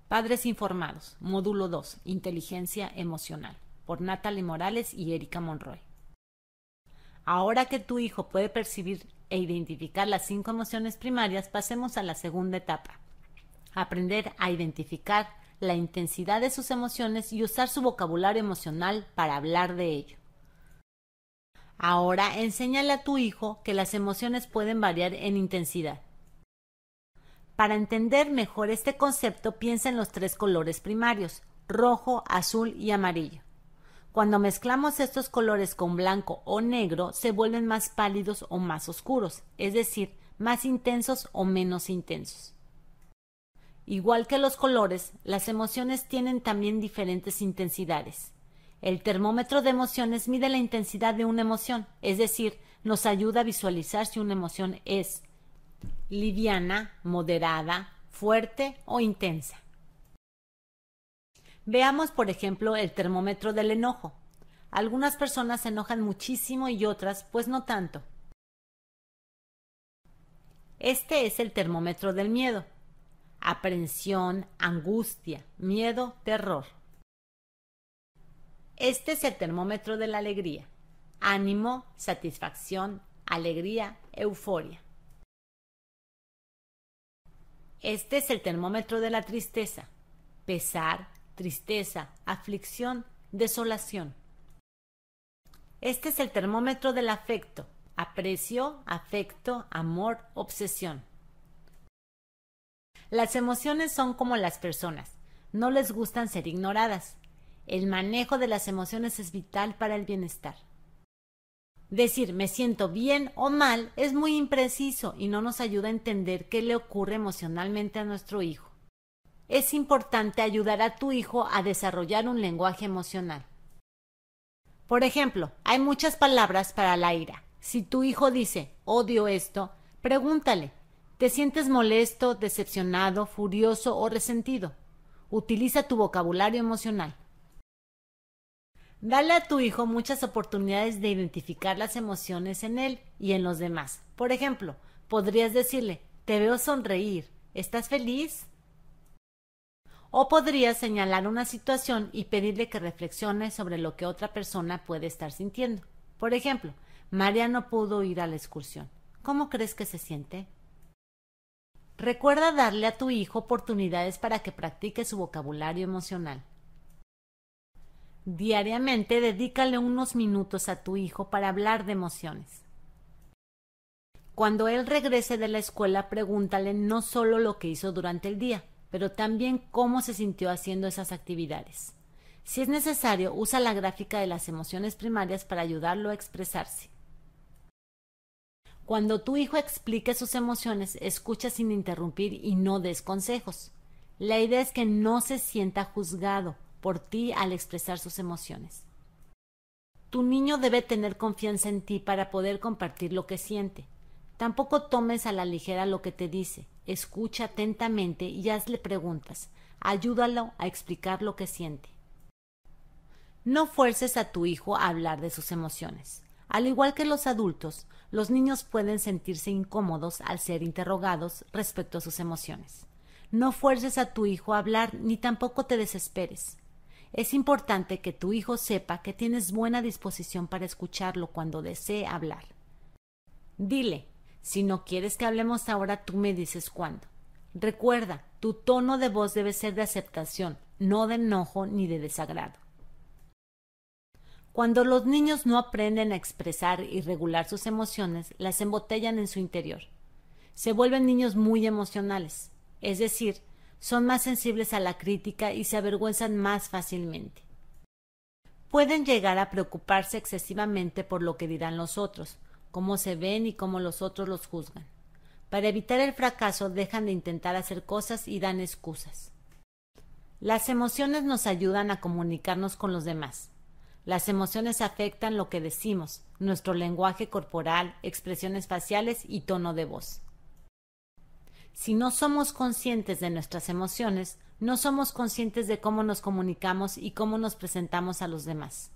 Padres Informados, Módulo 2, Inteligencia Emocional, por Natalie Morales y Erika Monroy. Ahora que tu hijo puede percibir e identificar las 5 emociones primarias, pasemos a la segunda etapa. Aprender a identificar la intensidad de sus emociones y usar su vocabulario emocional para hablar de ello. Ahora enséñale a tu hijo que las emociones pueden variar en intensidad. Para entender mejor este concepto, piensa en los 3 colores primarios, rojo, azul y amarillo. Cuando mezclamos estos colores con blanco o negro, se vuelven más pálidos o más oscuros, es decir, más intensos o menos intensos. Igual que los colores, las emociones tienen también diferentes intensidades. El termómetro de emociones mide la intensidad de una emoción, es decir, nos ayuda a visualizar si una emoción es liviana, moderada, fuerte o intensa. Veamos, por ejemplo, el termómetro del enojo. Algunas personas se enojan muchísimo y otras, pues no tanto. Este es el termómetro del miedo. Aprehensión, angustia, miedo, terror. Este es el termómetro de la alegría. Ánimo, satisfacción, alegría, euforia. Este es el termómetro de la tristeza. Pesar, tristeza, aflicción, desolación. Este es el termómetro del afecto. Aprecio, afecto, amor, obsesión. Las emociones son como las personas. No les gustan ser ignoradas. El manejo de las emociones es vital para el bienestar. Decir me siento bien o mal es muy impreciso y no nos ayuda a entender qué le ocurre emocionalmente a nuestro hijo. Es importante ayudar a tu hijo a desarrollar un lenguaje emocional. Por ejemplo, hay muchas palabras para la ira. Si tu hijo dice odio esto, pregúntale, ¿te sientes molesto, decepcionado, furioso o resentido? Utiliza tu vocabulario emocional. Dale a tu hijo muchas oportunidades de identificar las emociones en él y en los demás. Por ejemplo, podrías decirle, te veo sonreír, ¿estás feliz? O podrías señalar una situación y pedirle que reflexione sobre lo que otra persona puede estar sintiendo. Por ejemplo, María no pudo ir a la excursión. ¿Cómo crees que se siente? Recuerda darle a tu hijo oportunidades para que practique su vocabulario emocional. Diariamente dedícale unos minutos a tu hijo para hablar de emociones. Cuando él regrese de la escuela, pregúntale no solo lo que hizo durante el día, pero también cómo se sintió haciendo esas actividades. Si es necesario, usa la gráfica de las emociones primarias para ayudarlo a expresarse. Cuando tu hijo explique sus emociones, escucha sin interrumpir y no des consejos. La idea es que no se sienta juzgado por ti al expresar sus emociones. Tu niño debe tener confianza en ti para poder compartir lo que siente. Tampoco tomes a la ligera lo que te dice. Escucha atentamente y hazle preguntas. Ayúdalo a explicar lo que siente. No fuerces a tu hijo a hablar de sus emociones. Al igual que los adultos, los niños pueden sentirse incómodos al ser interrogados respecto a sus emociones. No fuerces a tu hijo a hablar ni tampoco te desesperes. Es importante que tu hijo sepa que tienes buena disposición para escucharlo cuando desee hablar. Dile, si no quieres que hablemos ahora, tú me dices cuándo. Recuerda, tu tono de voz debe ser de aceptación, no de enojo ni de desagrado. Cuando los niños no aprenden a expresar y regular sus emociones, las embotellan en su interior. Se vuelven niños muy emocionales, es decir, son más sensibles a la crítica y se avergüenzan más fácilmente. Pueden llegar a preocuparse excesivamente por lo que dirán los otros, cómo se ven y cómo los otros los juzgan. Para evitar el fracaso, dejan de intentar hacer cosas y dan excusas. Las emociones nos ayudan a comunicarnos con los demás. Las emociones afectan lo que decimos, nuestro lenguaje corporal, expresiones faciales y tono de voz. Si no somos conscientes de nuestras emociones, no somos conscientes de cómo nos comunicamos y cómo nos presentamos a los demás.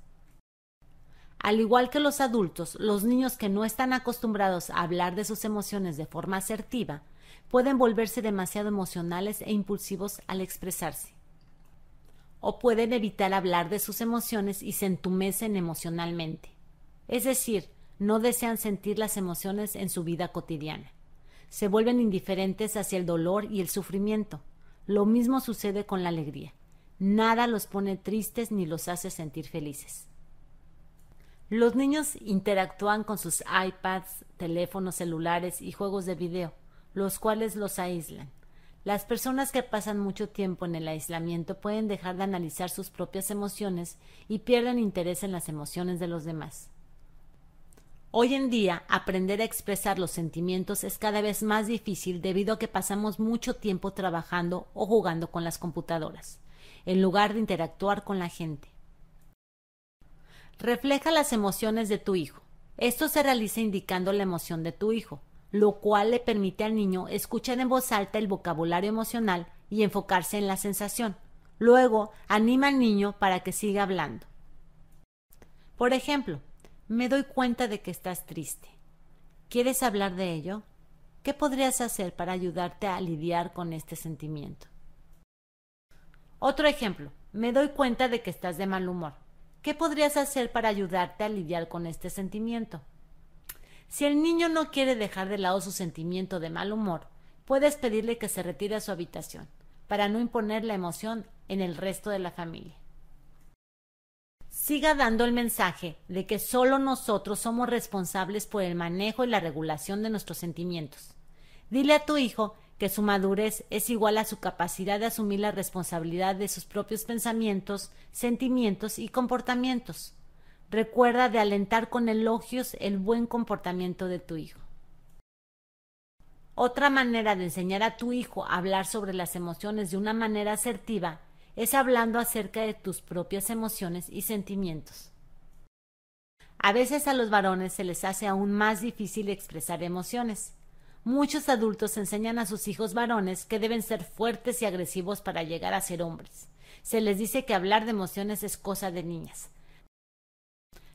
Al igual que los adultos, los niños que no están acostumbrados a hablar de sus emociones de forma asertiva, pueden volverse demasiado emocionales e impulsivos al expresarse. O pueden evitar hablar de sus emociones y se entumecen emocionalmente. Es decir, no desean sentir las emociones en su vida cotidiana. Se vuelven indiferentes hacia el dolor y el sufrimiento. Lo mismo sucede con la alegría. Nada los pone tristes ni los hace sentir felices. Los niños interactúan con sus iPads, teléfonos celulares y juegos de video, los cuales los aíslan. Las personas que pasan mucho tiempo en el aislamiento pueden dejar de analizar sus propias emociones y pierden interés en las emociones de los demás. Hoy en día, aprender a expresar los sentimientos es cada vez más difícil debido a que pasamos mucho tiempo trabajando o jugando con las computadoras, en lugar de interactuar con la gente. Refleja las emociones de tu hijo. Esto se realiza indicando la emoción de tu hijo, lo cual le permite al niño escuchar en voz alta el vocabulario emocional y enfocarse en la sensación. Luego, anima al niño para que siga hablando. Por ejemplo, me doy cuenta de que estás triste. ¿Quieres hablar de ello? ¿Qué podrías hacer para ayudarte a lidiar con este sentimiento? Otro ejemplo, me doy cuenta de que estás de mal humor. ¿Qué podrías hacer para ayudarte a lidiar con este sentimiento? Si el niño no quiere dejar de lado su sentimiento de mal humor, puedes pedirle que se retire a su habitación, para no imponer la emoción en el resto de la familia. Siga dando el mensaje de que solo nosotros somos responsables por el manejo y la regulación de nuestros sentimientos. Dile a tu hijo que su madurez es igual a su capacidad de asumir la responsabilidad de sus propios pensamientos, sentimientos y comportamientos. Recuerda de alentar con elogios el buen comportamiento de tu hijo. Otra manera de enseñar a tu hijo a hablar sobre las emociones de una manera asertiva es hablando acerca de tus propias emociones y sentimientos. A veces a los varones se les hace aún más difícil expresar emociones. Muchos adultos enseñan a sus hijos varones que deben ser fuertes y agresivos para llegar a ser hombres. Se les dice que hablar de emociones es cosa de niñas.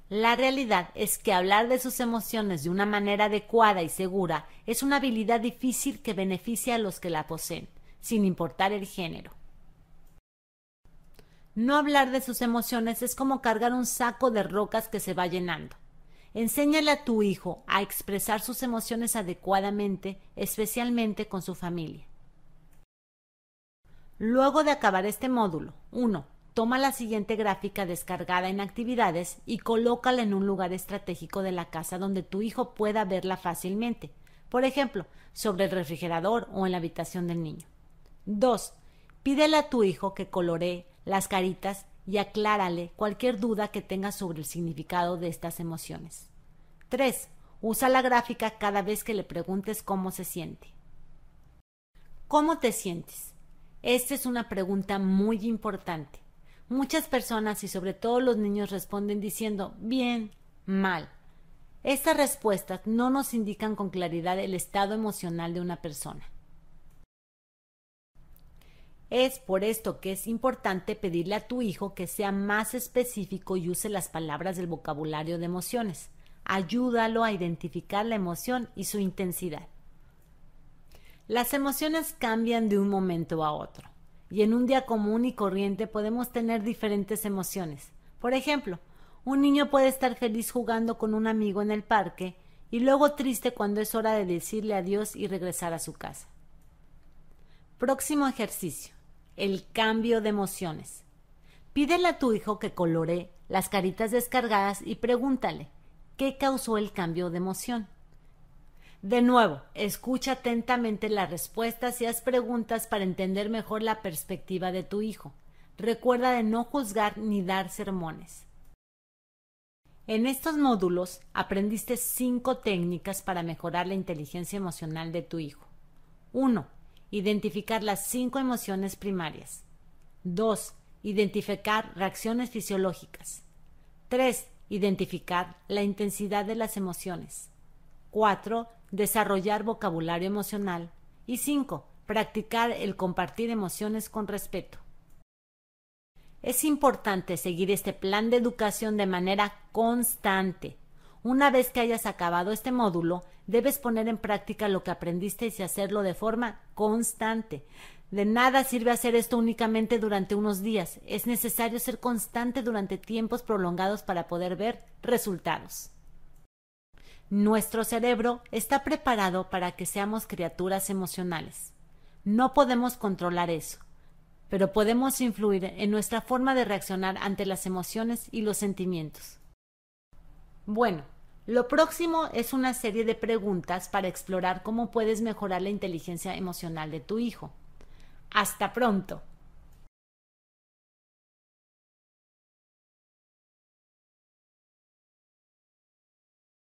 La realidad es que hablar de sus emociones de una manera adecuada y segura es una habilidad difícil que beneficia a los que la poseen, sin importar el género. No hablar de sus emociones es como cargar un saco de rocas que se va llenando. Enséñale a tu hijo a expresar sus emociones adecuadamente, especialmente con su familia. Luego de acabar este módulo, 1. Toma la siguiente gráfica descargada en actividades y colócala en un lugar estratégico de la casa donde tu hijo pueda verla fácilmente. Por ejemplo, sobre el refrigerador o en la habitación del niño. 2. Pídele a tu hijo que coloree las caritas y aclárale cualquier duda que tenga sobre el significado de estas emociones. 3. Usa la gráfica cada vez que le preguntes cómo se siente. ¿Cómo te sientes? Esta es una pregunta muy importante. Muchas personas y sobre todo los niños responden diciendo bien, mal. Estas respuestas no nos indican con claridad el estado emocional de una persona. Es por esto que es importante pedirle a tu hijo que sea más específico y use las palabras del vocabulario de emociones. Ayúdalo a identificar la emoción y su intensidad. Las emociones cambian de un momento a otro, y en un día común y corriente podemos tener diferentes emociones. Por ejemplo, un niño puede estar feliz jugando con un amigo en el parque y luego triste cuando es hora de decirle adiós y regresar a su casa. Próximo ejercicio. El cambio de emociones. Pídele a tu hijo que coloree las caritas descargadas y pregúntale ¿qué causó el cambio de emoción? De nuevo, escucha atentamente las respuestas y haz preguntas para entender mejor la perspectiva de tu hijo. Recuerda de no juzgar ni dar sermones. En estos módulos aprendiste 5 técnicas para mejorar la inteligencia emocional de tu hijo. 1. Identificar las 5 emociones primarias. 2. Identificar reacciones fisiológicas. 3. Identificar la intensidad de las emociones. 4. Desarrollar vocabulario emocional. Y 5. Practicar el compartir emociones con respeto. Es importante seguir este plan de educación de manera constante. Una vez que hayas acabado este módulo, debes poner en práctica lo que aprendiste y hacerlo de forma constante. De nada sirve hacer esto únicamente durante unos días. Es necesario ser constante durante tiempos prolongados para poder ver resultados. Nuestro cerebro está preparado para que seamos criaturas emocionales. No podemos controlar eso, pero podemos influir en nuestra forma de reaccionar ante las emociones y los sentimientos. Bueno, lo próximo es una serie de preguntas para explorar cómo puedes mejorar la inteligencia emocional de tu hijo. ¡Hasta pronto!